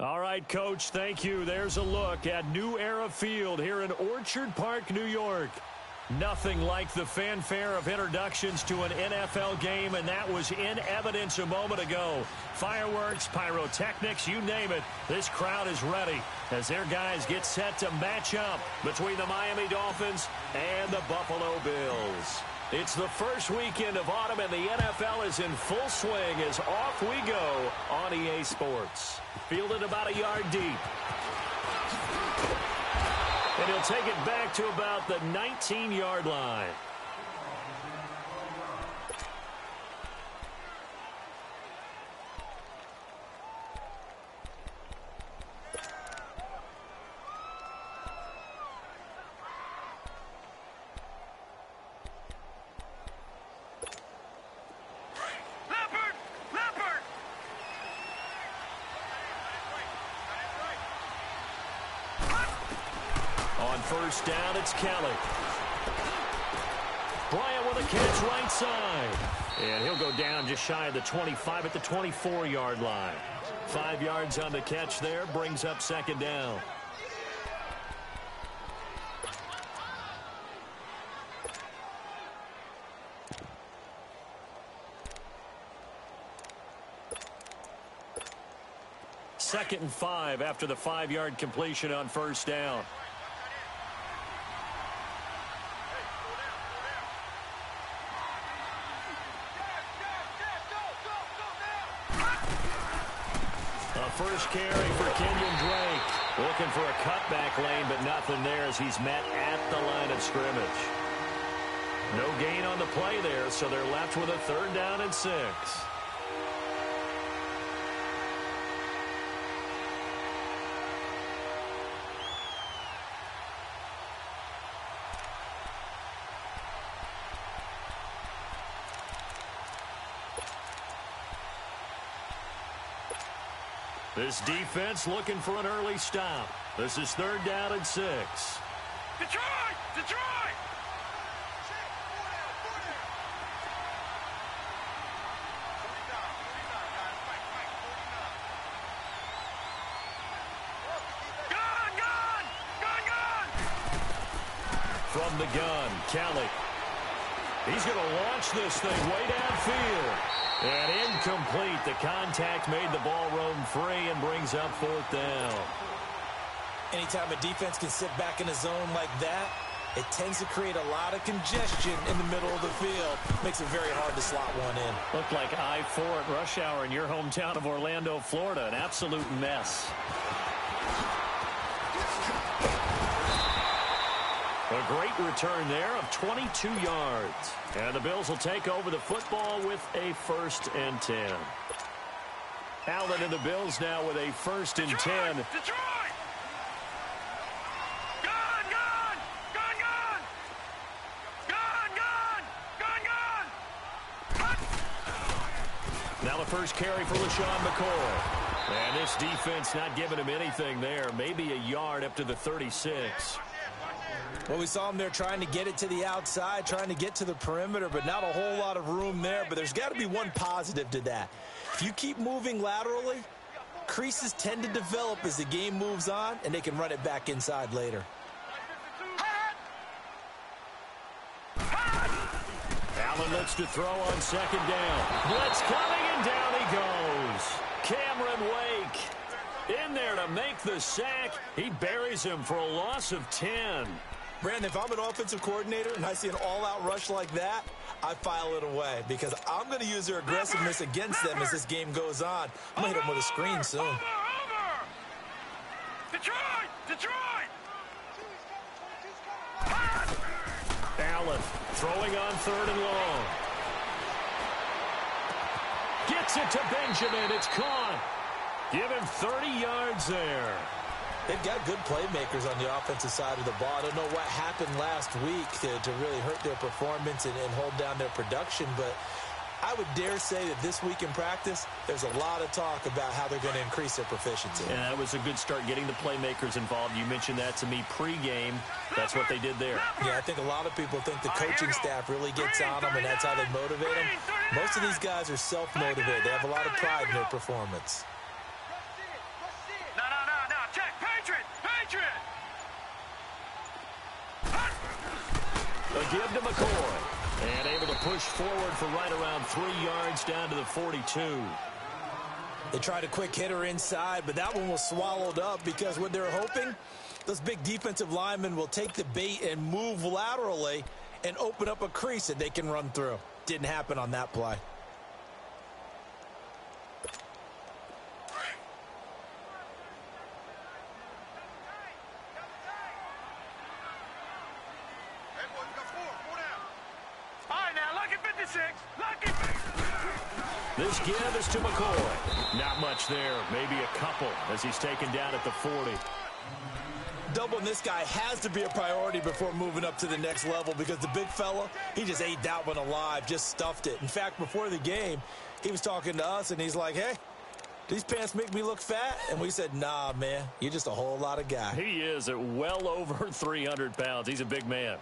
All right, Coach, thank you. There's a look at New Era Field here in Orchard Park, New York. Nothing like the fanfare of introductions to an NFL game, and that was in evidence a moment ago. Fireworks, pyrotechnics, you name it. This crowd is ready as their guys get set to match up between the Miami Dolphins and the Buffalo Bills. It's the first weekend of autumn, and the NFL is in full swing as off we go on EA Sports. Fielded about a yard deep. And he'll take it back to about the 19-yard line. First down, it's Kelly. Bryant with a catch right side. And he'll go down just shy of the 25 at the 24-yard line. 5 yards on the catch there, brings up second down. Second and 5 after the 5-yard completion on first down. First carry for Kenyon Drake. Looking for a cutback lane, but nothing there as he's met at the line of scrimmage. No gain on the play there, so they're left with a 3rd down and 6. This defense looking for an early stop. This is 3rd down and 6. Detroit! Detroit! Gun! From the gun, Kelly. He's going to launch this thing way downfield. And incomplete. The contact made the ball roam free and brings up 4th down. Anytime a defense can sit back in a zone like that, it tends to create a lot of congestion in the middle of the field. Makes it very hard to slot one in. Looked like I-4 at rush hour in your hometown of Orlando, Florida. An absolute mess. A great return there of 22 yards. And the Bills will take over the football with a 1st and 10. Allen and the Bills now with a 1st and 10. Detroit! Now the first carry for LaShawn McCoy. And this defense not giving him anything there. Maybe a yard up to the 36. Well, we saw him there trying to get it to the outside, trying to get to the perimeter, but not a whole lot of room there. But there's got to be one positive to that. If you keep moving laterally, creases tend to develop as the game moves on, and they can run it back inside later. Allen looks to throw on 2nd down. Blitz coming, and down he goes. Cameron Wake in there to make the sack. He buries him for a loss of 10. Brandon, if I'm an offensive coordinator and I see an all-out rush like that, I file it away because I'm going to use their aggressiveness against them as this game goes on. I'm going to hit them with a screen soon. Detroit! Allen throwing on 3rd and long. Gets it to Benjamin. It's caught. Give him 30 yards there. They've got good playmakers on the offensive side of the ball. I don't know what happened last week to really hurt their performance and hold down their production, but I would dare say that this week in practice, there's a lot of talk about how they're going to increase their proficiency. And that was a good start getting the playmakers involved. You mentioned that to me pregame. That's what they did there. Yeah, I think a lot of people think the coaching staff really gets on them, and that's how they motivate them. Most of these guys are self-motivated. They have a lot of pride in their performance. give to McCoy. And able to push forward for right around 3 yards down to the 42. They tried a quick hitter inside, but that one was swallowed up because what they're hoping, those big defensive linemen will take the bait and move laterally and open up a crease that they can run through. Didn't happen on that play. This give is to McCoy. Not much there. Maybe a couple as he's taken down at the 40. Doubling this guy has to be a priority before moving up to the next level because the big fella, he just ate that one alive, just stuffed it. In fact, before the game, he was talking to us, and he's like, hey, these pants make me look fat? And we said, nah, man, you're just a whole lot of guy. He is at well over 300 pounds. He's a big man.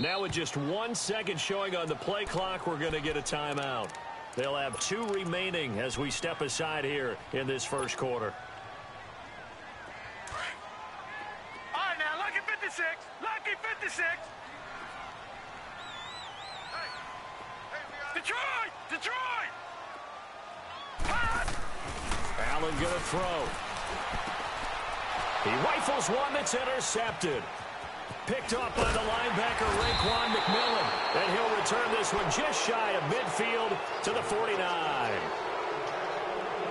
Now with just 1 second showing on the play clock, we're going to get a timeout. They'll have 2 remaining as we step aside here in this first quarter. All right, now, lucky 56. Lucky 56. Detroit! Detroit! Allen going to throw. He rifles one that's intercepted. Picked off by the linebacker, Raekwon McMillan. And he'll return this one just shy of midfield to the 49.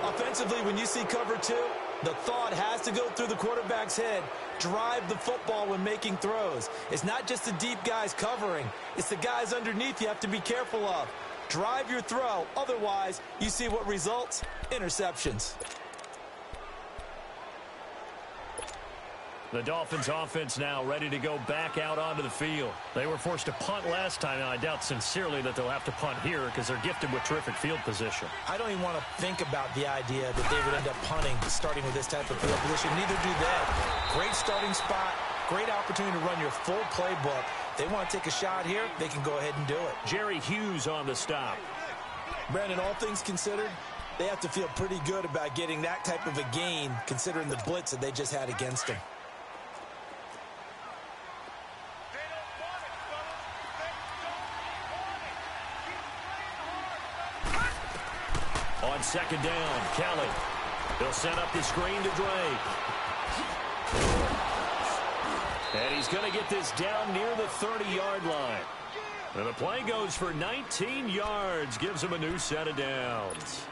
Offensively, when you see cover 2, the thought has to go through the quarterback's head. Drive the football when making throws. It's not just the deep guys covering. It's the guys underneath you have to be careful of. Drive your throw. Otherwise, you see what results? Interceptions. The Dolphins offense now ready to go back out onto the field. They were forced to punt last time, and I doubt sincerely that they'll have to punt here because they're gifted with terrific field position. I don't even want to think about the idea that they would end up punting starting with this type of field position. Neither do they. Great starting spot, great opportunity to run your full playbook. They want to take a shot here, they can go ahead and do it. Jerry Hughes on the stop. Brandon, all things considered, they have to feel pretty good about getting that type of a gain considering the blitz that they just had against them. On second down, Kelly. They'll set up the screen to Drake. And he's going to get this down near the 30-yard line. And the play goes for 19 yards, gives him a new set of downs.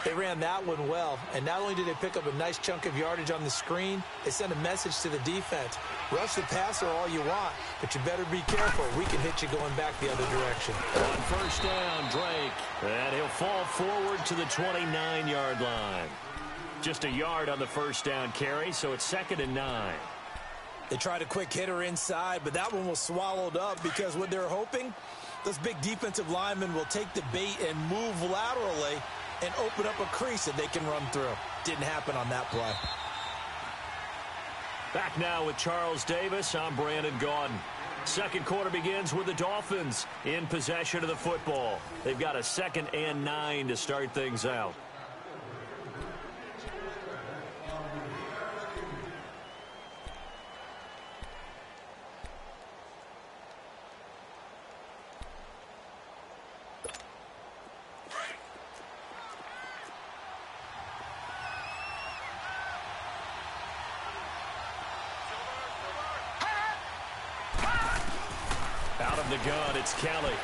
They ran that one well, and not only did they pick up a nice chunk of yardage on the screen, they sent a message to the defense. Rush the passer all you want, but you better be careful. We can hit you going back the other direction. On first down, Drake. And he'll fall forward to the 29-yard line. Just a yard on the first down carry, so it's 2nd and 9. They tried a quick hitter inside, but that one was swallowed up because what they're hoping, those big defensive linemen will take the bait and move laterally and open up a crease that they can run through. Didn't happen on that play. Back now with Charles Davis. I'm Brandon Gaudin. Second quarter begins with the Dolphins in possession of the football. They've got a 2nd and 9 to start things out. Out of the gun, it's Kelly.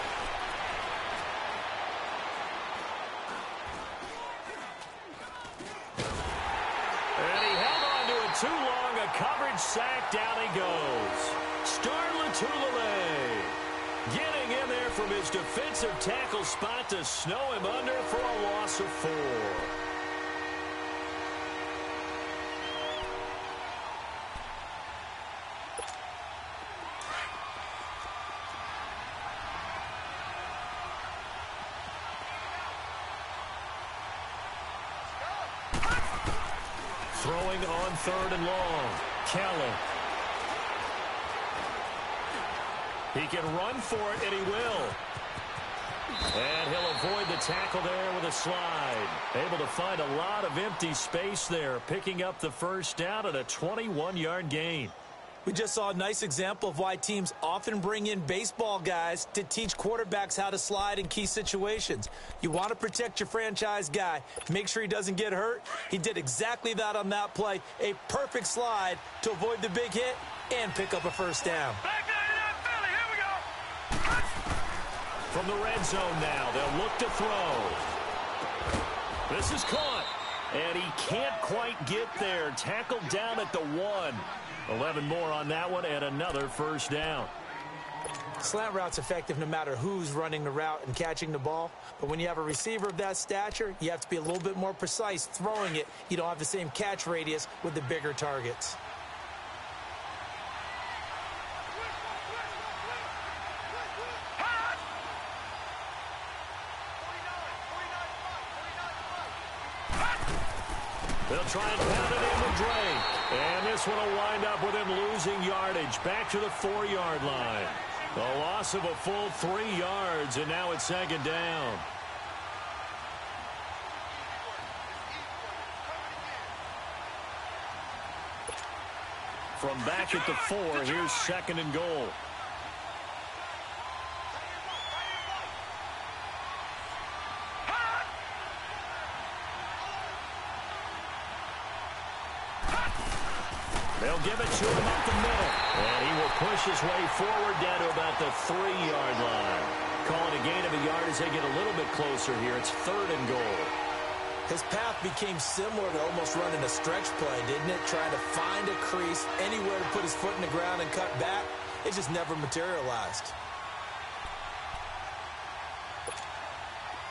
And he held on to it too long. A coverage sack. Down he goes. Starlatulele getting in there from his defensive tackle spot to snow him under for a loss of 4. Throw throwing on 3rd and long. Kelly. He can run for it, and he will. And he'll avoid the tackle there with a slide. Able to find a lot of empty space there, picking up the first down at a 21-yard gain. We just saw a nice example of why teams often bring in baseball guys to teach quarterbacks how to slide in key situations. You want to protect your franchise guy. Make sure he doesn't get hurt. He did exactly that on that play. A perfect slide to avoid the big hit and pick up a first down. From the red zone now, they'll look to throw. This is caught, and he can't quite get there. Tackled down at the 1. 11 more on that one, and another first down. Slant route's effective no matter who's running the route and catching the ball. But when you have a receiver of that stature, you have to be a little bit more precise throwing it. You don't have the same catch radius with the bigger targets. They'll try and pound it in with Drake. And this one will wind up with him losing yardage back to the 4-yard line. A loss of a full 3 yards, and now it's 2nd down. From back at the 4, here's 2nd and goal. They'll give it to him up the middle. And he will push his way forward down to about the 3-yard line. Call it a gain of a yard as they get a little bit closer here. It's 3rd and goal. His path became similar to almost running a stretch play, didn't it? Trying to find a crease, anywhere to put his foot in the ground and cut back. It just never materialized.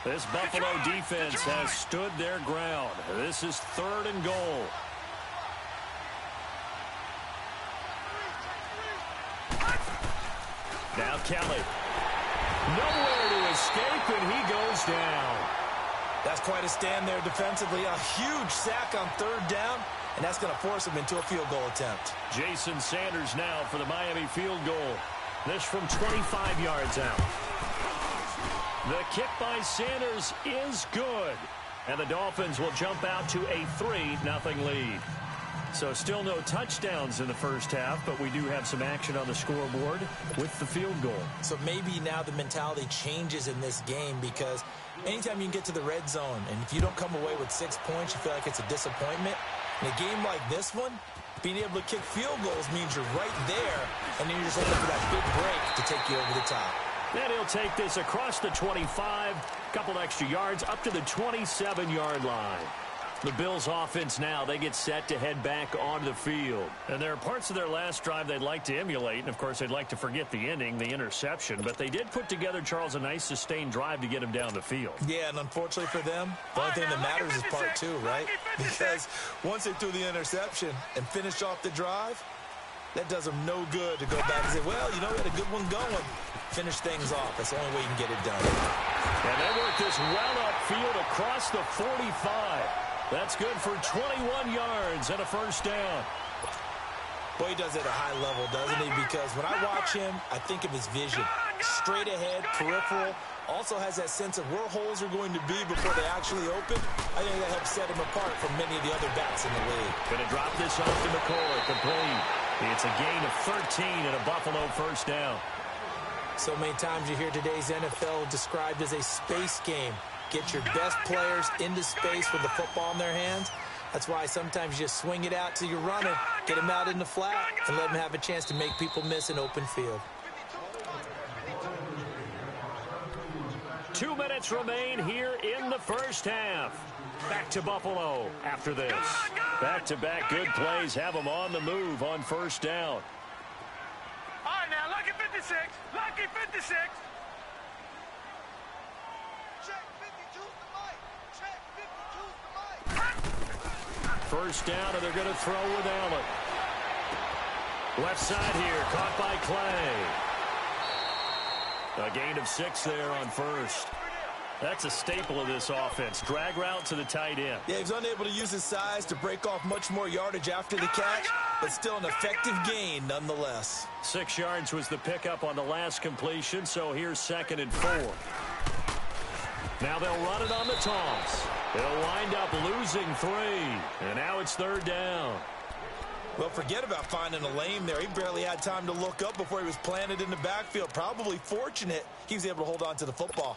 This Buffalo defense has stood their ground. This is 3rd and goal. Now Kelly. Nowhere to escape, and he goes down. That's quite a stand there defensively. A huge sack on 3rd down, and that's going to force him into a field goal attempt. Jason Sanders now for the Miami field goal. This from 25 yards out. The kick by Sanders is good. And the Dolphins will jump out to a 3-0 lead. So still no touchdowns in the first half, but we do have some action on the scoreboard with the field goal. So maybe now the mentality changes in this game, because anytime you can get to the red zone, and if you don't come away with 6 points, you feel like it's a disappointment. In a game like this one, being able to kick field goals means you're right there, and then you're just looking for that big break to take you over the top. And he'll take this across the 25, couple extra yards, up to the 27-yard line. The Bills offense now, they get set to head back onto the field. And there are parts of their last drive they'd like to emulate. And, of course, they'd like to forget the ending, the interception. But they did put together, Charles, a nice sustained drive to get him down the field. Yeah, and unfortunately for them, the only thing that matters is part 2, right? Because once they threw the interception and finished off the drive, that does them no good to go back and say, well, you know, we had a good one going. Finish things off. That's the only way you can get it done. And they work this well upfield across the 45. That's good for 21 yards and a first down. Boy, he does it at a high level, doesn't he? Because when I watch him, I think of his vision. Straight ahead, peripheral. Also has that sense of where holes are going to be before they actually open. I think that helps set him apart from many of the other backs in the league. Going to drop this off to McCoy. Complete. It's a gain of 13 and a Buffalo first down. So many times you hear today's NFL described as a space game. Get your best players into space with the football in their hands. That's why sometimes you just swing it out to your runner, get him out in the flat, and let him have a chance to make people miss an open field. 2 minutes remain here in the first half. Back to Buffalo after this. Back-to-back good plays have them on the move on first down. All right, now, lucky 56. Lucky 56. First down, and they're going to throw with Allen. Left side here, caught by Clay. A gain of 6 there on first. That's a staple of this offense. Drag route to the tight end. Yeah, he's unable to use his size to break off much more yardage after the catch, but still an effective gain nonetheless. 6 yards was the pickup on the last completion, so here's 2nd and 4. Now they'll run it on the toss. They'll wind up losing 3, and now it's 3rd down. Well, forget about finding a lane there. He barely had time to look up before he was planted in the backfield. Probably fortunate he was able to hold on to the football.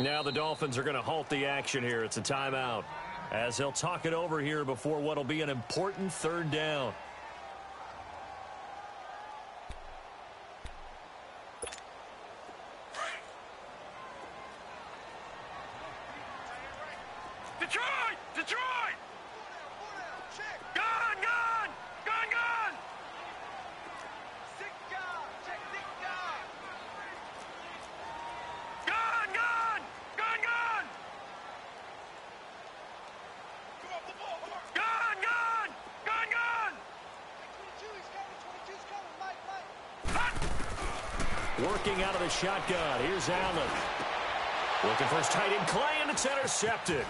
Now the Dolphins are going to halt the action here. It's a timeout as they'll talk it over here before what will be an important 3rd down. Detroit! Detroit! Gone! Gone! Gone! Gone! Gone! Gone! Gone! Gone! Gone! Gone! Gone! Gone! Working out of the shotgun. Here's Allen. Looking for his tight end, Clay, and it's intercepted.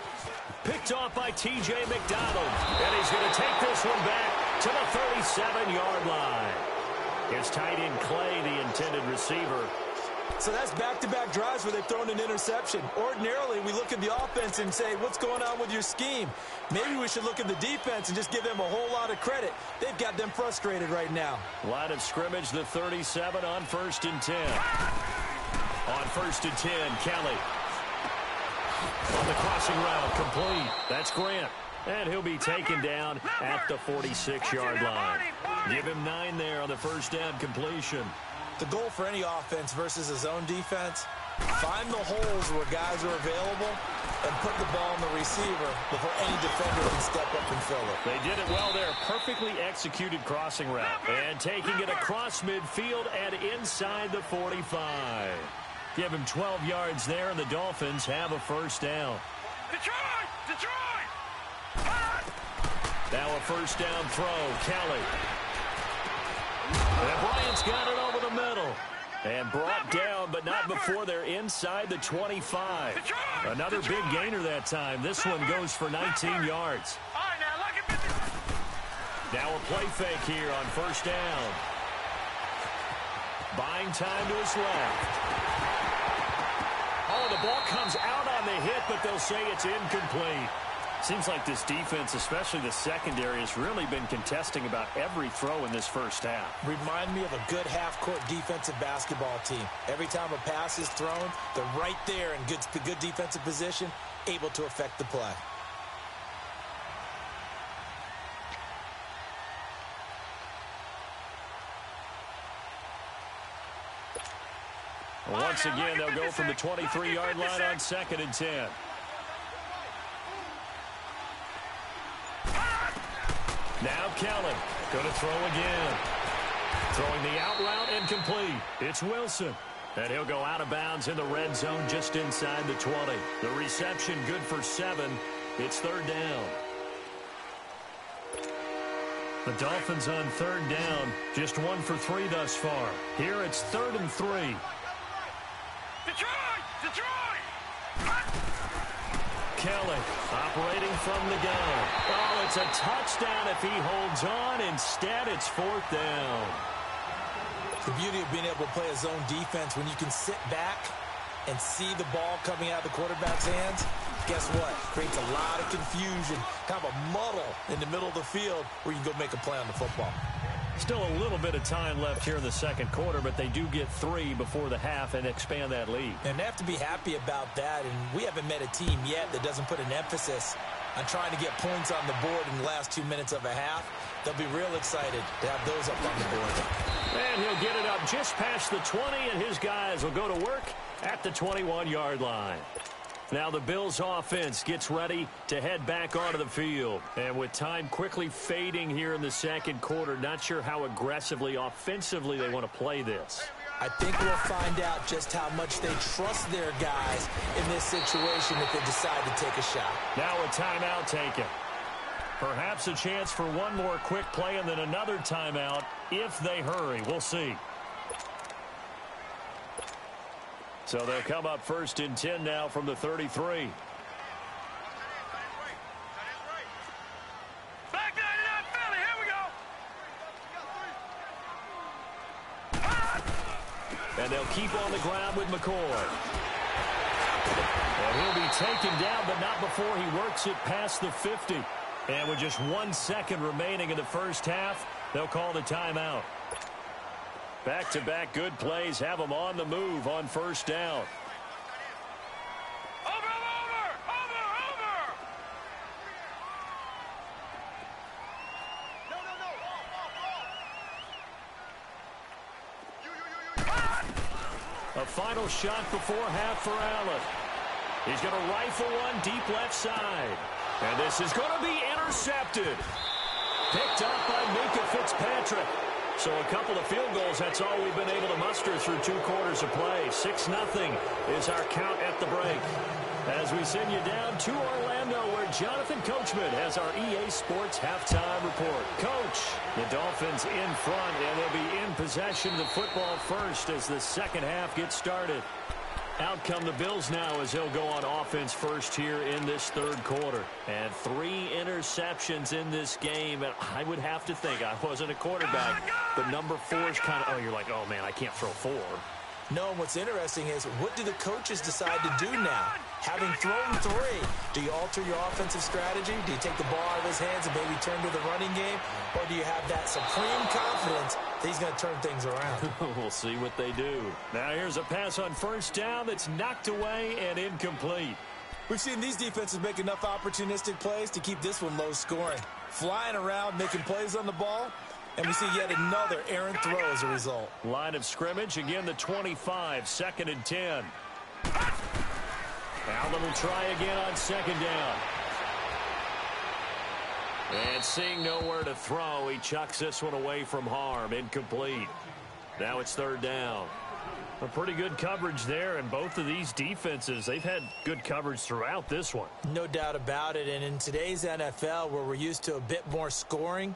Picked off by T.J. McDonald. And he's going to take this one back to the 37-yard line. It's tight end Clay, the intended receiver. So that's back-to-back drives where they've thrown an interception. Ordinarily, we look at the offense and say, what's going on with your scheme? Maybe we should look at the defense and just give them a whole lot of credit. They've got them frustrated right now. Line of scrimmage, the 37 on 1st and 10. On 1st and 10, Kelly. On the crossing route, complete. That's Grant. And he'll be taken down at the 46-yard line. Give him 9 there on the 1st down completion. The goal for any offense versus a zone defense, find the holes where guys are available and put the ball on the receiver before any defender can step up and fill it. They did it well there. Perfectly executed crossing route. And taking it across midfield and inside the 45. Give him 12 yards there, and the Dolphins have a 1st down. Detroit! Detroit! Now a 1st down throw. Kelly. And Bryant's got it over the middle. And brought down, but not before they're inside the 25. Another big gainer that time. This one goes for 19 yards. All right, now look at this. Now a play fake here on 1st down. Buying time to his left. Oh, the ball comes out on the hit, but they'll say it's incomplete. Seems like this defense, especially the secondary, has really been contesting about every throw in this 1st half. Remind me of a good half-court defensive basketball team. Every time a pass is thrown, they're right there in good defensive position, able to affect the play. Once again, they'll go from the 23-yard line on 2nd and 10. Now Kelly going to throw again. Throwing the out route and complete. It's Wilson. And he'll go out of bounds in the red zone just inside the 20. The reception good for 7. It's 3rd down. The Dolphins on 3rd down. Just 1 for 3 thus far. Here it's 3rd and 3. Detroit! Detroit! Kelly operating from the gun. Oh, it's a touchdown if he holds on. Instead, it's 4th down. The beauty of being able to play a zone defense when you can sit back and see the ball coming out of the quarterback's hands, guess what? Creates a lot of confusion, kind of a muddle in the middle of the field where you can go make a play on the football. Still a little bit of time left here in the 2nd quarter, but they do get 3 before the half and expand that lead. And they have to be happy about that, and we haven't met a team yet that doesn't put an emphasis on trying to get points on the board in the last 2 minutes of a half. They'll be real excited to have those up on the board. And he'll get it up just past the 20, and his guys will go to work at the 21-yard line. Now the Bills offense gets ready to head back onto the field. And with time quickly fading here in the 2nd quarter, not sure how aggressively, offensively they want to play this. I think we'll find out just how much they trust their guys in this situation if they decide to take a shot. Now a timeout taken. Perhaps a chance for one more quick play and then another timeout if they hurry. We'll see. So they'll come up 1st and 10 now from the 33. Back 99 Philly, here we go. And they'll keep on the ground with McCoy. And he'll be taken down, but not before he works it past the 50. And with just 1 second remaining in the first half, they'll call the timeout. Back-to-back good plays have them on the move on 1st down. Over. A final shot before half for Allen. He's going to rifle one deep left side. And this is going to be intercepted. Picked up by Minkah Fitzpatrick. So a couple of field goals, that's all we've been able to muster through 2 quarters of play. 6-0 is our count at the break. As we send you down to Orlando, where Jonathan Coachman has our EA Sports halftime report. Coach, the Dolphins in front, and they'll be in possession of the football first as the second half gets started. Out come the Bills now as they'll go on offense first here in this 3rd quarter. And 3 interceptions in this game. And I would have to think, I wasn't a quarterback, but number 4 is kind of, you're like, oh, man, I can't throw 4. No, and what's interesting is, what do the coaches decide to do now? Having thrown 3, do you alter your offensive strategy? Do you take the ball out of his hands and maybe turn to the running game? Or do you have that supreme confidence that he's going to turn things around? We'll see what they do. Now here's a pass on 1st down that's knocked away and incomplete. We've seen these defenses make enough opportunistic plays to keep this one low scoring. Flying around, making plays on the ball. And we see yet another errant throw as a result. Line of scrimmage, again the 25, 2nd and 10. Allen will try again on 2nd down. And seeing nowhere to throw, he chucks this one away from harm, incomplete. Now it's 3rd down. A pretty good coverage there, and both of these defenses, they've had good coverage throughout this one. No doubt about it, and in today's NFL, where we're used to a bit more scoring,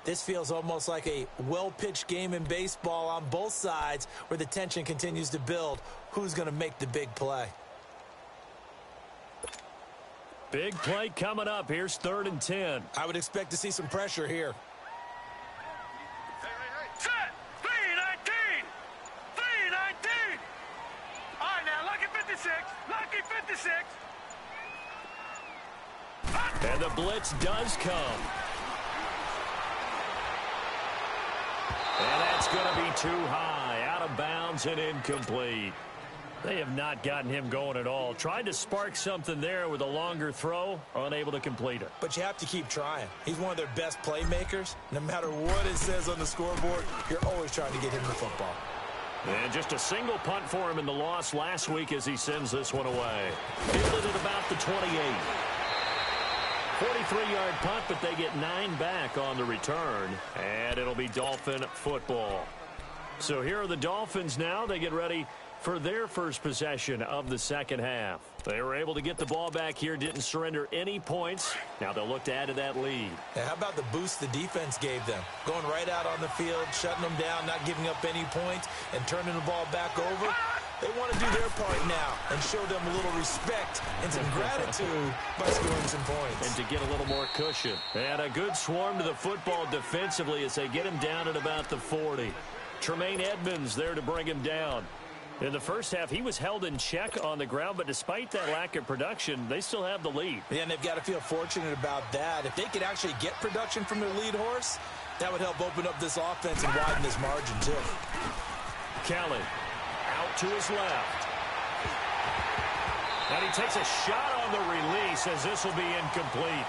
this feels almost like a well-pitched game in baseball on both sides where the tension continues to build. Who's going to make the big play? Big play coming up. Here's 3rd and 10. I would expect to see some pressure here. Set. 3-19. 3-19. All right, now, lucky 56. Lucky 56. And the blitz does come. And that's going to be too high, out of bounds and incomplete. They have not gotten him going at all. Tried to spark something there with a longer throw, unable to complete it. But you have to keep trying. He's one of their best playmakers. No matter what it says on the scoreboard, you're always trying to get him the football. And just a single punt for him in the loss last week as he sends this one away. Fielded at about the 28. 43-yard punt, but they get 9 back on the return. And it'll be Dolphin football. So here are the Dolphins now. They get ready for their first possession of the second half. They were able to get the ball back here, didn't surrender any points. Now they'll look to add to that lead. Now, how about the boost the defense gave them? Going right out on the field, shutting them down, not giving up any points, and turning the ball back over. They want to do their part now and show them a little respect and some gratitude by scoring some points. And to get a little more cushion. And a good swarm to the football defensively as they get him down at about the 40. Tremaine Edmonds there to bring him down. In the first half, he was held in check on the ground, but despite that lack of production, they still have the lead. Yeah, and they've got to feel fortunate about that. If they could actually get production from their lead horse, that would help open up this offense and widen this margin, too. Kelly out to his left. And he takes a shot on the release as this will be incomplete.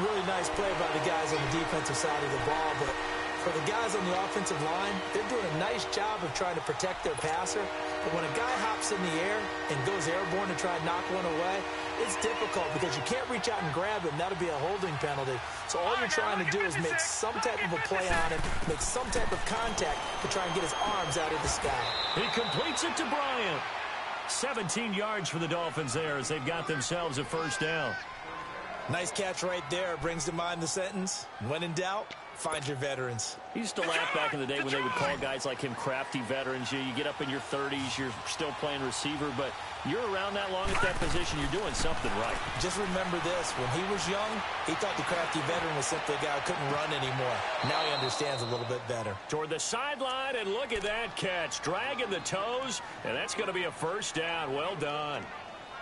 Really nice play by the guys on the defensive side of the ball, but for the guys on the offensive line, they're doing a nice job of trying to protect their passer. But when a guy hops in the air and goes airborne to try and knock one away, it's difficult because you can't reach out and grab him. That'll be a holding penalty. So all you're trying to do is make some type of a play on him, make some type of contact to try and get his arms out of the sky. He completes it to Bryant. 17 yards for the Dolphins there as they've got themselves a first down. Nice catch right there. Brings to mind the sentence, when in doubt, find your veterans. He used to laugh back in the day when they would call guys like him crafty veterans. You get up in your 30s, you're still playing receiver, but you're around that long at that position, you're doing something right. Just remember this. When he was young, he thought the crafty veteran was simply a guy who couldn't run anymore. Now he understands a little bit better. Toward the sideline, and look at that catch. Dragging the toes, and that's going to be a first down. Well done.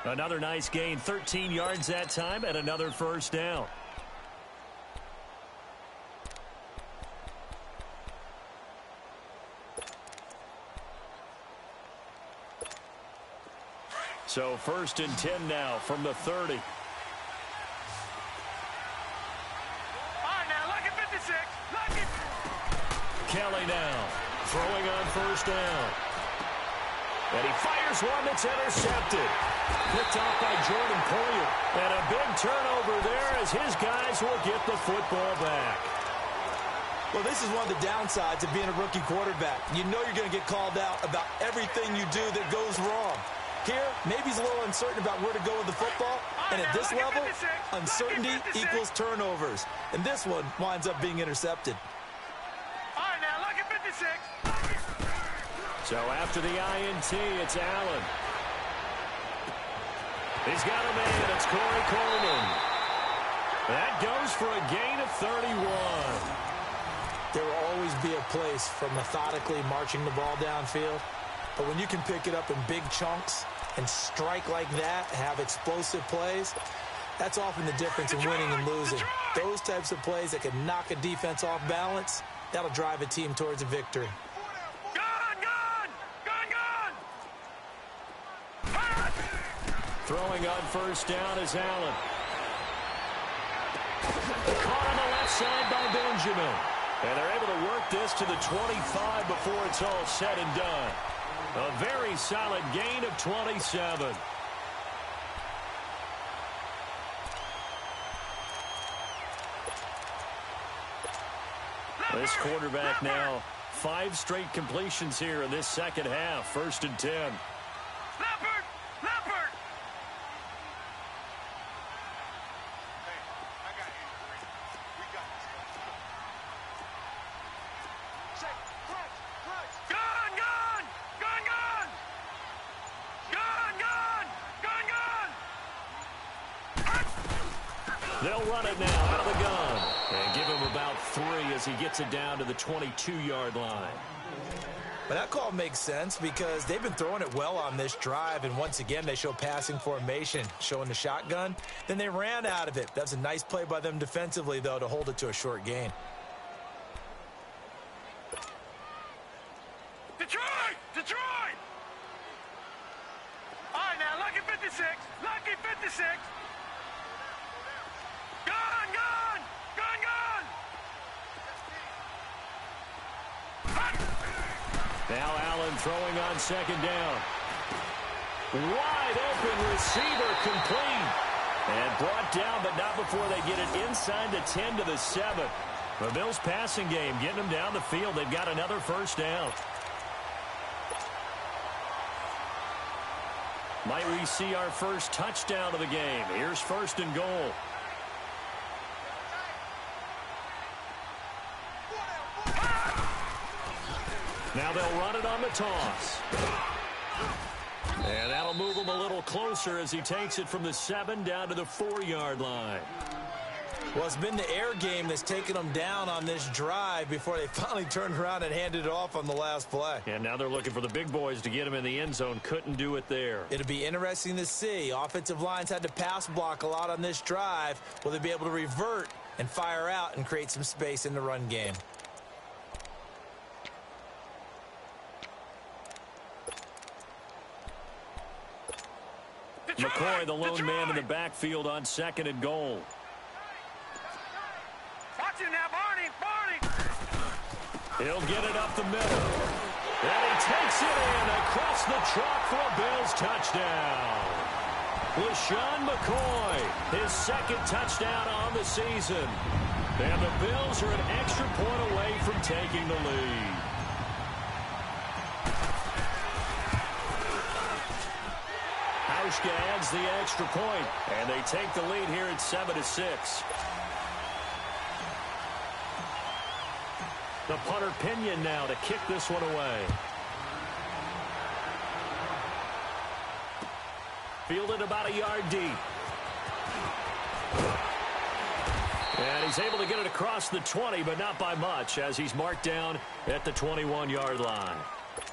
Another nice gain, 13 yards that time, and another first down. So 1st and 10 now from the 30. All right, now, look at 56. Look at... Kelly now throwing on first down. And he fires one that's intercepted. Picked off by Jordan Poyer. And a big turnover there as his guys will get the football back. Well, this is one of the downsides of being a rookie quarterback. You know you're going to get called out about everything you do that goes wrong. Here, maybe he's a little uncertain about where to go with the football. And at this level, uncertainty equals turnovers. And this one winds up being intercepted. All right, now, look at 56. So after the INT, it's Allen. He's got a man. It's Corey Coleman. That goes for a gain of 31. There will always be a place for methodically marching the ball downfield. But when you can pick it up in big chunks and strike like that, have explosive plays, that's often the difference in winning and losing. Those types of plays that can knock a defense off balance, that'll drive a team towards a victory. Throwing on first down is Allen. Caught on the left side by Benjamin. And they're able to work this to the 25 before it's all said and done. A very solid gain of 27. This quarterback now, 5 straight completions here in this second half. 1st and 10. Leopard! Leopard! Gun! Gun! Gun! Gun! Gun! Gun! Gun! Gun! They'll run it now out of the gun. And give him about 3 as he gets it down to the 22-yard line. But that call makes sense because they've been throwing it well on this drive, and once again they show passing formation, showing the shotgun. Then they ran out of it. That's a nice play by them defensively, though, to hold it to a short gain. Detroit! Detroit! All right, now, lucky 56. Lucky 56. Gun! Gun! Gun! Gun! Now Allen throwing on second down. Wide open receiver complete. And brought down, but not before they get it inside the 10 to the 7. The Bills passing game, getting them down the field. They've got another first down. Might we see our first touchdown of the game? Here's 1st and goal. Now they'll run it on the toss. And that'll move him a little closer as he takes it from the 7 down to the 4-yard line. Well, it's been the air game that's taken them down on this drive before they finally turned around and handed it off on the last play. And now they're looking for the big boys to get him in the end zone. Couldn't do it there. It'll be interesting to see. Offensive lines had to pass block a lot on this drive. Will they be able to revert and fire out and create some space in the run game? McCoy, the lone man in the backfield on 2nd and goal. Watch him now, Barney! Barney! He'll get it up the middle. And he takes it in across the chalk for a Bills touchdown. LaShawn McCoy, his 2nd touchdown on the season. And the Bills are an extra point away from taking the lead. Hauschka adds the extra point, and they take the lead here at 7-6. The punter Pinion now to kick this one away. Fielded about a yard deep. And he's able to get it across the 20, but not by much, as he's marked down at the 21-yard line.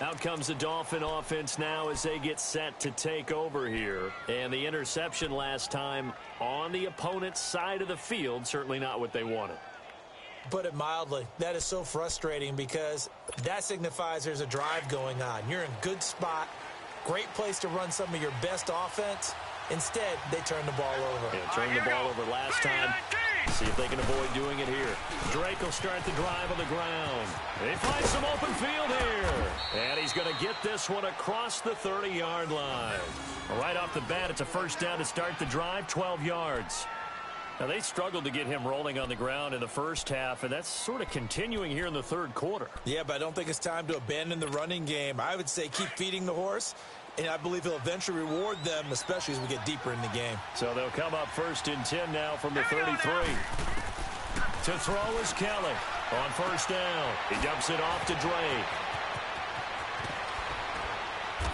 Out comes the Dolphin offense now as they get set to take over here. And the interception last time on the opponent's side of the field, certainly not what they wanted. Put it mildly, that is so frustrating because that signifies there's a drive going on. You're in a good spot, great place to run some of your best offense. Instead, they turn the ball over. Yeah, turned the ball over last time. See if they can avoid doing it here. Drake will start the drive on the ground. They find some open field here. And he's going to get this one across the 30-yard line. Right off the bat, it's a first down to start the drive, 12 yards. Now, they struggled to get him rolling on the ground in the first half, and that's sort of continuing here in the third quarter. Yeah, but I don't think it's time to abandon the running game. I would say keep feeding the horse, and I believe he'll eventually reward them, especially as we get deeper in the game. So they'll come up 1st and 10 now from the 33. To throw is Kelly on first down. He dumps it off to Drake.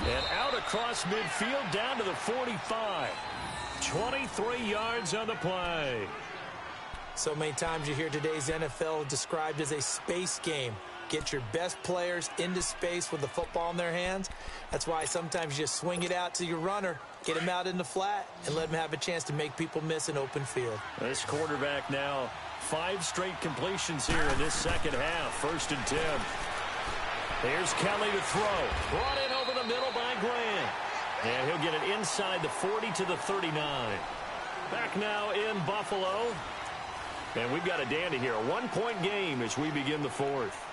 And out across midfield down to the 45. 23 yards on the play. So many times you hear today's NFL described as a space game. Get your best players into space with the football in their hands. That's why sometimes you just swing it out to your runner, get him out in the flat, and let him have a chance to make people miss an open field. This quarterback now 5 straight completions here in this second half. 1st and 10. Here's Kelly to throw. Brought in over the middle by Grant. And he'll get it inside the 40 to the 39. Back now in Buffalo. And we've got a dandy here. A 1-point game as we begin the fourth.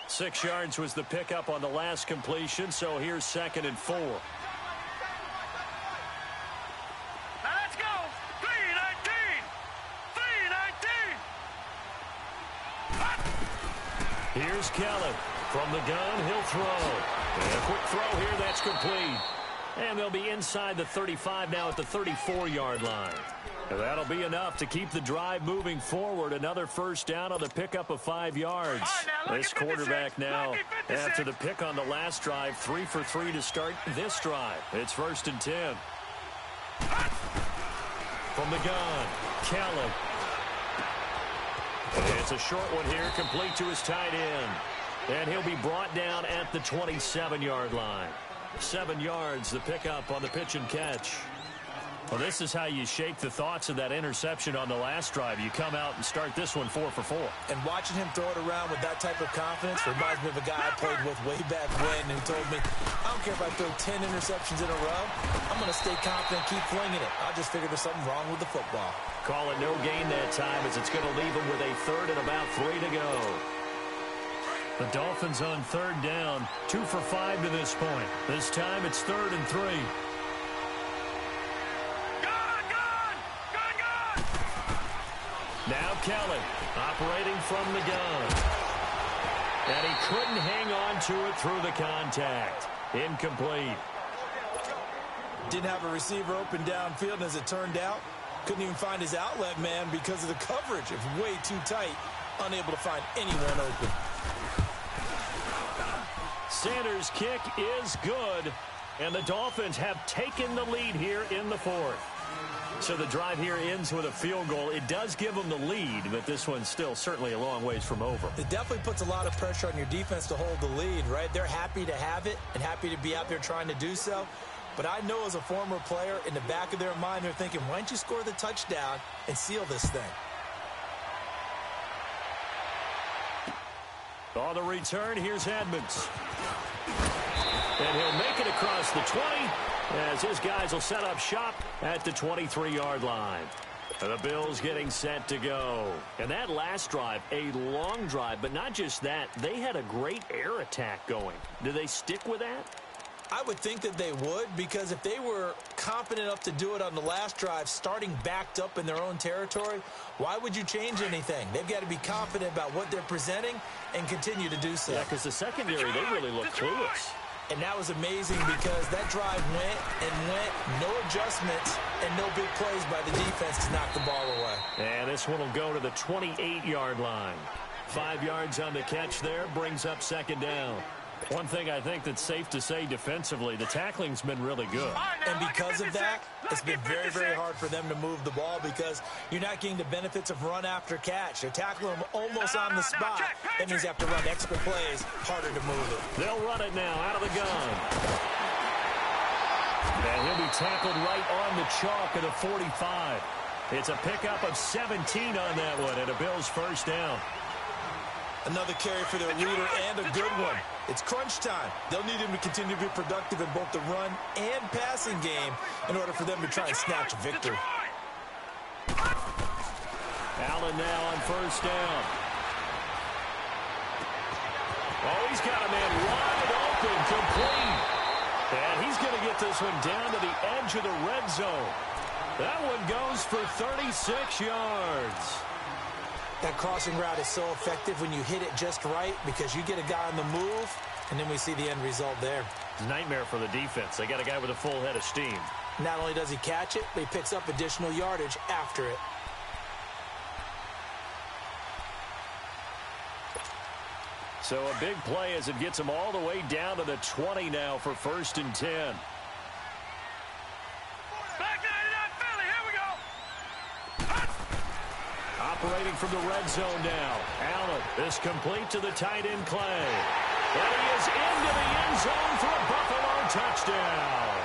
Six yards was the pickup on the last completion, so here's 2nd and 4. Here's Kelly. From the gun, he'll throw. And a quick throw here, that's complete. And they'll be inside the 35 now at the 34-yard line. And that'll be enough to keep the drive moving forward. Another first down on the pickup of 5 yards. This quarterback now, after the pick on the last drive, 3 for 3 to start this drive. It's 1st and 10. From the gun, Kelly. It's a short one here, complete to his tight end. And he'll be brought down at the 27-yard line. 7 yards, the pickup on the pitch and catch. Well, this is how you shake the thoughts of that interception on the last drive. You come out and start this one 4 for 4. And watching him throw it around with that type of confidence reminds me of a guy I played with way back when who told me, I don't care if I throw 10 interceptions in a row. I'm going to stay confident, keep flinging it. I just figured there's something wrong with the football. Call it no gain that time as it's going to leave him with a 3rd and about 3 to go. The Dolphins on 3rd down, 2 for 5 to this point. This time it's 3rd and 3. Now Kelly operating from the gun. And he couldn't hang on to it through the contact. Incomplete. Didn't have a receiver open downfield, and as it turned out, couldn't even find his outlet man because of the coverage. It was way too tight, unable to find anyone open. Sanders' kick is good, and the Dolphins have taken the lead here in the 4th. So the drive here ends with a field goal. It does give them the lead, but this one's still certainly a long ways from over. It definitely puts a lot of pressure on your defense to hold the lead, right? They're happy to have it and happy to be out there trying to do so. But I know as a former player, in the back of their mind, they're thinking, why don't you score the touchdown and seal this thing? On the return, here's Edmonds. And he'll make it across the 20 as his guys will set up shop at the 23-yard line. And the Bills getting set to go. And that last drive, a long drive, but not just that. They had a great air attack going. Do they stick with that? I would think that they would, because if they were confident enough to do it on the last drive, starting backed up in their own territory, why would you change anything? They've got to be confident about what they're presenting and continue to do so. Yeah, because the secondary, they really look clueless. And that was amazing because that drive went and went, no adjustments, and no big plays by the defense to knock the ball away. And this one will go to the 28-yard line. 5 yards on the catch there, brings up second down. One thing I think that's safe to say defensively, the tackling's been really good. And because of that, it's been very, very hard for them to move the ball because you're not getting the benefits of run after catch. They're tackling them almost on the spot. That means you have to run extra plays, harder to move it. They'll run it now out of the gun. And he'll be tackled right on the chalk of the 45. It's a pickup of 17 on that one and a Bills first down. Another carry for their leader and a good one. It's crunch time. They'll need him to continue to be productive in both the run and passing game in order for them to try and snatch a victory. Allen now on first down. Oh, he's got a man wide open, complete. And he's going to get this one down to the edge of the red zone. That one goes for 36 yards. That crossing route is so effective when you hit it just right because you get a guy on the move, and then we see the end result there. Nightmare for the defense. They got a guy with a full head of steam. Not only does he catch it, but he picks up additional yardage after it. So a big play as it gets him all the way down to the 20 now for 1st and 10. Operating from the red zone now. Allen is complete to the tight end Clay. And he is into the end zone for a Buffalo touchdown.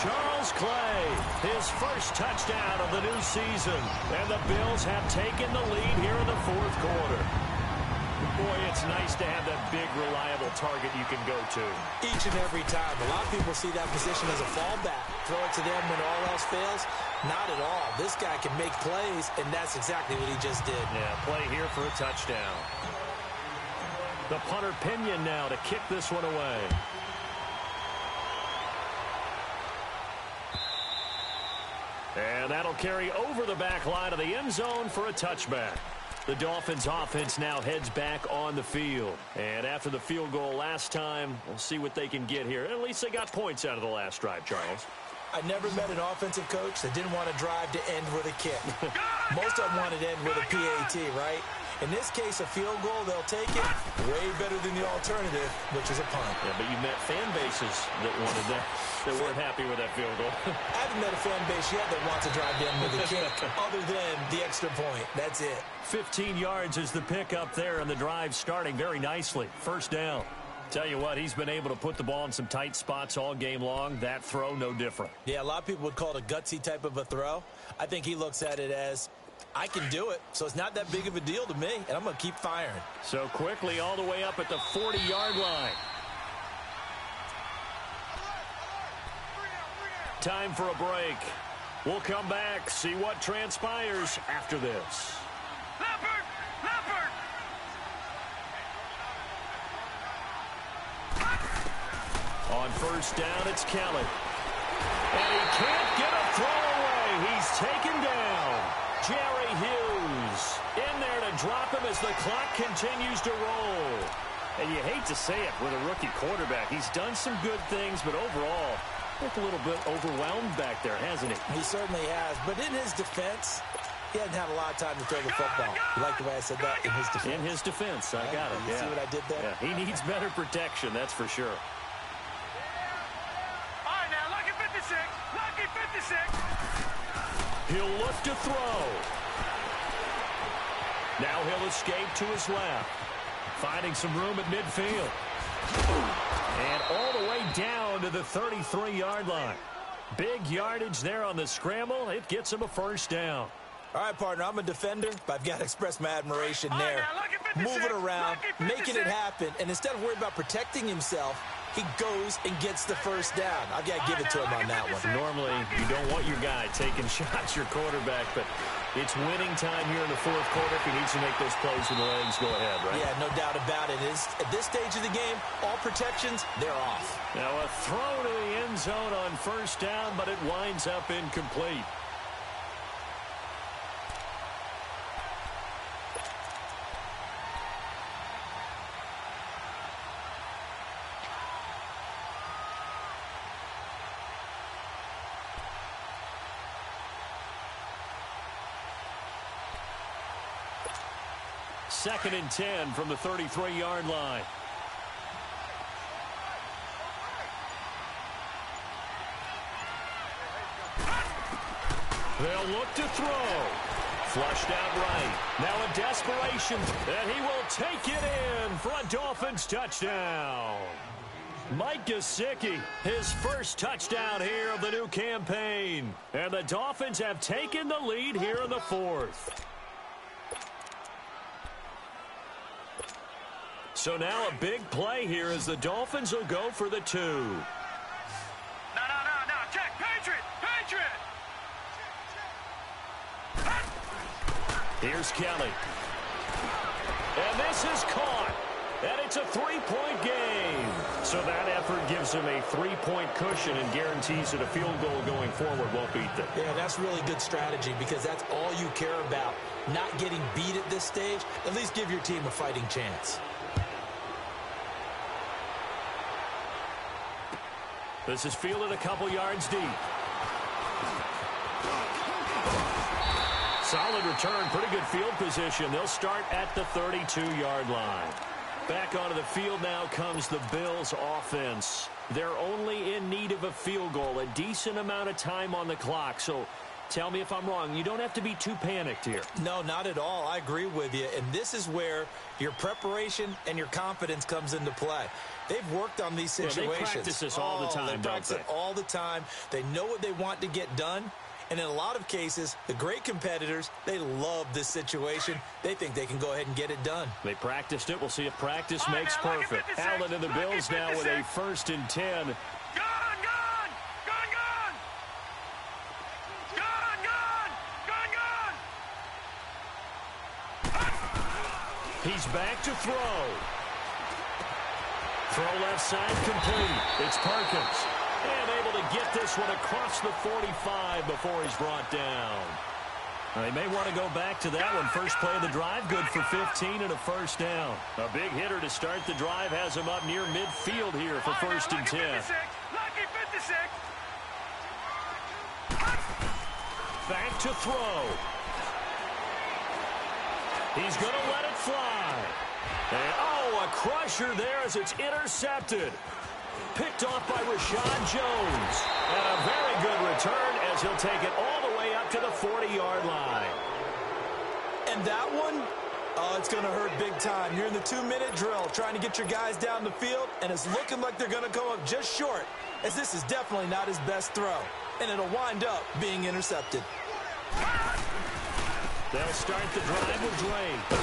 Charles Clay, his first touchdown of the new season. And the Bills have taken the lead here in the 4th quarter. Boy, it's nice to have that big, reliable target you can go to. Each and every time. A lot of people see that position as a fallback. Throw it to them when all else fails. Not at all. This guy can make plays, and that's exactly what he just did. Yeah, play here for a touchdown. The punter Pinion now to kick this one away. And that'll carry over the back line of the end zone for a touchback. The Dolphins offense now heads back on the field. And after the field goal last time, we'll see what they can get here. At least they got points out of the last drive, Charles. I never met an offensive coach that didn't want to drive to end with a kick. Most of them wanted to end with a PAT, right? In this case, a field goal, they'll take it way better than the alternative, which is a punt. Yeah, but you met fan bases that wanted that, that weren't happy with that field goal. I haven't met a fan base yet that wants to drive to end with a kick other than the extra point. That's it. 15 yards is the pickup there, and the drive starting very nicely. First down. Tell you what, he's been able to put the ball in some tight spots all game long. That throw, no different. Yeah, a lot of people would call it a gutsy type of a throw. I think he looks at it as, I can do it, so it's not that big of a deal to me, and I'm going to keep firing. So quickly all the way up at the 40-yard line. Time for a break. We'll come back, see what transpires after this. Leopard! On first down, it's Kelly. And he can't get a throw away. He's taken down. Jerry Hughes in there to drop him as the clock continues to roll. And you hate to say it with a rookie quarterback. He's done some good things, but overall, looked a little bit overwhelmed back there, hasn't he? He certainly has. But in his defense, he hasn't had a lot of time to throw the football. You like the way I said that? In his defense. In his defense, I got it. You see what I did there? Yeah, he needs better protection, that's for sure. All right, now, lucky 56. Lucky 56. He'll look to throw. Now he'll escape to his left. Finding some room at midfield. And all the way down to the 33-yard line. Big yardage there on the scramble. It gets him a first down. All right, partner, I'm a defender, but I've got to express my admiration there. Now, look at 56, Moving around, look at 56. making it happen, and instead of worrying about protecting himself, he goes and gets the first down. I've got to give it to him on that one. Normally, you don't want your guy taking shots, your quarterback, but it's winning time here in the fourth quarter. If he needs to make those plays with the legs, go ahead, right? Yeah, no doubt about it. At this stage of the game, all protections, they're off. Now a throw to the end zone on first down, but it winds up incomplete. Second and 10 from the 33-yard line. They'll look to throw. Flushed out right. Now a desperation, and he will take it in for a Dolphins touchdown. Mike Gesicki, his first touchdown here of the new campaign. And the Dolphins have taken the lead here in the fourth. So now a big play here as the Dolphins will go for the 2. No. Check. Patriot. Here's Kelly. And this is caught. And it's a 3-point game. So that effort gives him a 3-point cushion and guarantees that a field goal going forward won't beat them. Yeah, that's really good strategy because that's all you care about. Not getting beat at this stage. At least give your team a fighting chance. This is fielded a couple yards deep. Solid return, pretty good field position. They'll start at the 32-yard line. Back onto the field now comes the Bills offense. They're only in need of a field goal, a decent amount of time on the clock. So tell me if I'm wrong. You don't have to be too panicked here. No, not at all. I agree with you. And this is where your preparation and your confidence comes into play. They've worked on these situations. Yeah, they practice this all the time, They practice it all the time. They know what they want to get done. And in a lot of cases, the great competitors, they love this situation. They think they can go ahead and get it done. They practiced it. We'll see if practice makes perfect. Allen and the Bills now with a 1st and 10. Gone! He's back to throw. Throw left side complete. It's Perkins. And able to get this one across the 45 before he's brought down. They may want to go back to that one. First play of the drive, good for 15 and a first down. A big hitter to start the drive has him up near midfield here for 1st and 10. Lucky 56. Back to throw. He's going to let it fly. And, a crusher there as it's intercepted. Picked off by Rashad Jones. And a very good return as he'll take it all the way up to the 40-yard line. And that one, it's going to hurt big time. You're in the 2-minute drill trying to get your guys down the field, and it's looking like they're going to come up just short, as this is definitely not his best throw. And it'll wind up being intercepted. They'll start the drive with Drake.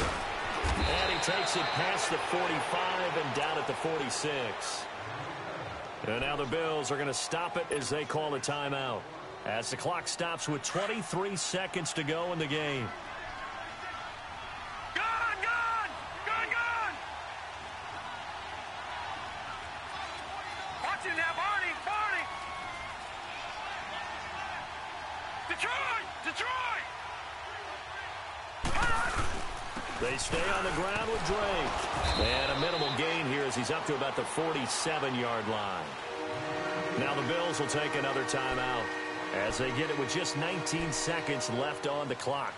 And he takes it past the 45 and down at the 46. And now the Bills are going to stop it as they call a timeout. As the clock stops with 23 seconds to go in the game. Gone! Watch him now, Barney! Detroit! They stay on the ground with Drake. And a minimal gain here as he's up to about the 47-yard line. Now the Bills will take another timeout as they get it with just 19 seconds left on the clock.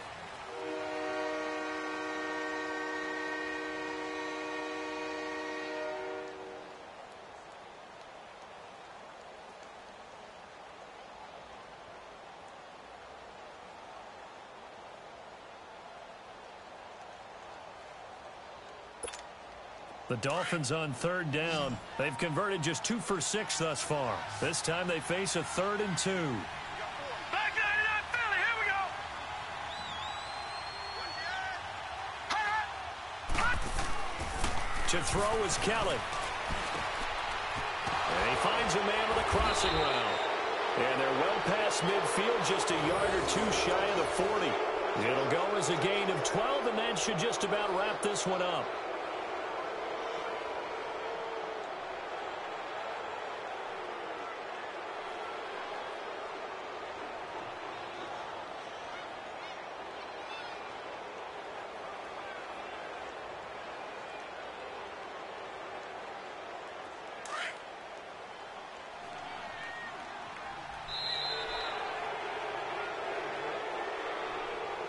The Dolphins on 3rd down. They've converted just 2 for 6 thus far. This time they face a 3rd and 2. Back 99 Philly, here we go. To throw is Kelly. finds a man on the crossing route. And they're well past midfield, just a yard or two shy of the 40. It'll go as a gain of 12, and that should just about wrap this one up.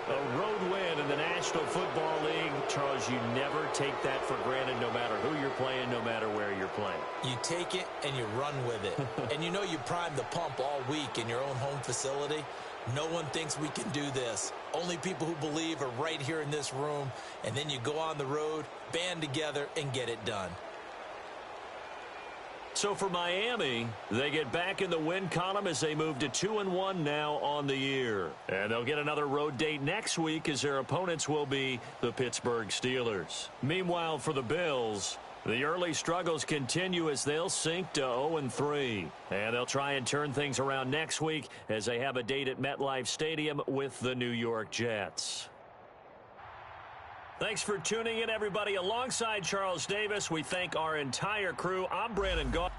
A road win in the National Football League. Charles, you never take that for granted no matter who you're playing, no matter where you're playing. You take it and you run with it. And you know you primed the pump all week in your own home facility. No one thinks we can do this. Only people who believe are right here in this room. And then you go on the road, band together, and get it done. So for Miami, they get back in the win column as they move to 2-1 now on the year. And they'll get another road date next week as their opponents will be the Pittsburgh Steelers. Meanwhile, for the Bills, the early struggles continue as they'll sink to 0-3. And they'll try and turn things around next week as they have a date at MetLife Stadium with the New York Jets. Thanks for tuning in, everybody. Alongside Charles Davis, we thank our entire crew. I'm Brandon Gaudin.